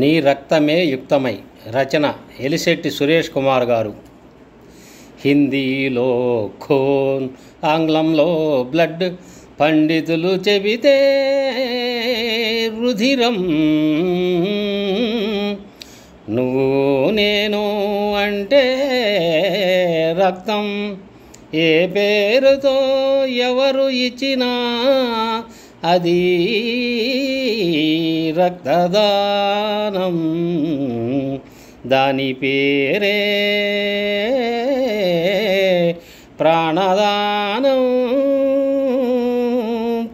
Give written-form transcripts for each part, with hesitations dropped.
నీ రక్తమే యుక్తమై. రచన ఎలిశెట్టి సురేష్ కుమార్ గారు. హిందీలో ఖూన్, ఆంగ్లంలో బ్లడ్, పండితులు చెబితే రుధిరం. నువ్వు నేను అంటే రక్తం. ఏ పేరుతో ఎవరు ఇచ్చినా అది రక్తదానం. దాని పేరే ప్రాణదానం.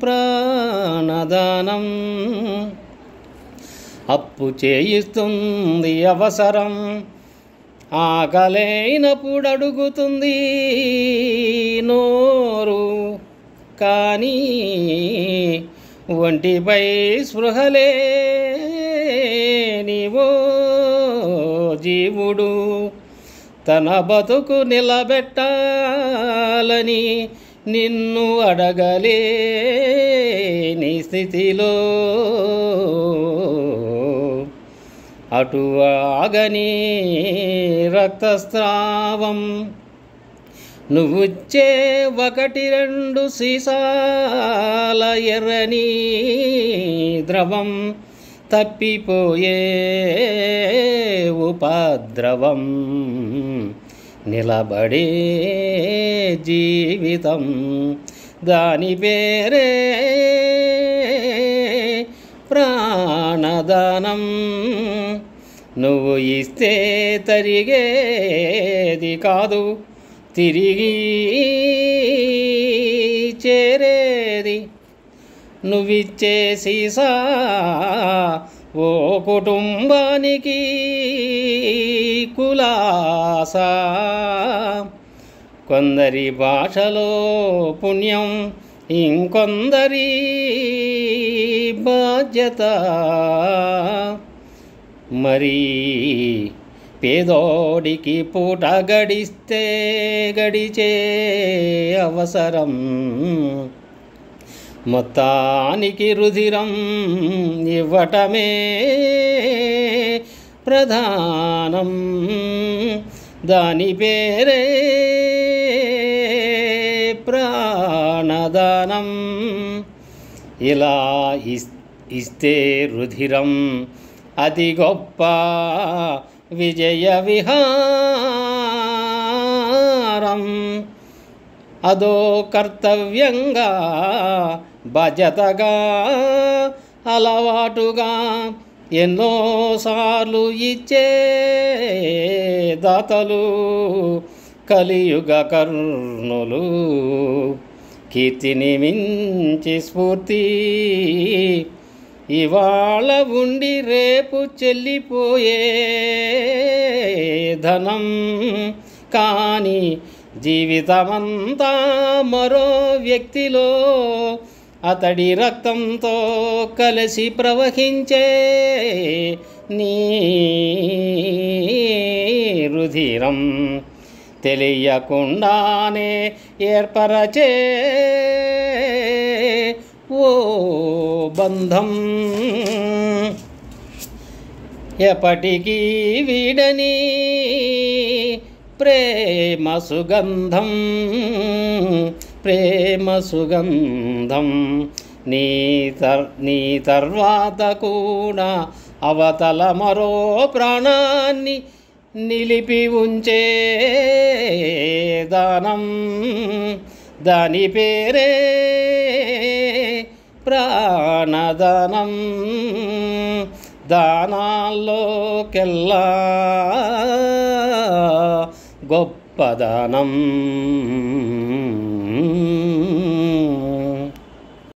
ప్రాణదానం అప్పు చేయిస్తుంది అవసరం. ఆకలైనప్పుడు అడుగుతుంది నోరు. కానీ ఒంటిపై స్పృహలే నీవో జీవుడు తన బతుకు నిలబెట్టాలని నిన్ను అడగలేని స్థితిలో అటు ఆగని రక్తస్రావం. నువ్వుచ్చే 1-2 సీసాల ఎర్రని ద్రవం తప్పిపోయే ఉపద్రవం. నిలబడే జీవితం దాని పేరే ప్రాణదానం. నువ్వు ఇస్తే తరిగేది కాదు, తిరిగి చేరేది. నువ్విచ్చే సీసా ఓ కుటుంబానికి కులాసా. కొందరి భాషలో పుణ్యం, ఇంకొందరి బాధ్యత. మరి పేదోడికి పూట గడిస్తే గడిచే అవసరం. మొత్తానికి రుధిరం ఇవ్వటమే ప్రధానం. దాని పేరే ప్రాణదానం. ఇలా ఇస్తే రుధిరం అతి గొప్ప విజయ విహారం. అదో కర్తవ్యంగా, బాధ్యతగా, అలవాటుగా ఎన్నోసార్లు ఇచ్చే దాతలు కలియుగ కర్ణులు. కీర్తిని మించి స్ఫూర్తి ఇవాళ ఉండి రేపు చెల్లిపోయే ధనం. కానీ జీవితమంతా మరో వ్యక్తిలో అతడి రక్తంతో కలిసి ప్రవహించే నీ రుధిరం తెలియకుండానే ఏర్పరచే ఓ బంధం. ఎప్పటికీ వీడని ప్రేమ సుగంధం. ప్రేమ సుగంధం నీ తర్వాత కూడా అవతల మరో ప్రాణాన్ని నిలిపి ఉంచే దానం. దాని పేరే ప్రాణదానం. దానాల్లోకెల్లా గొప్ప దానం.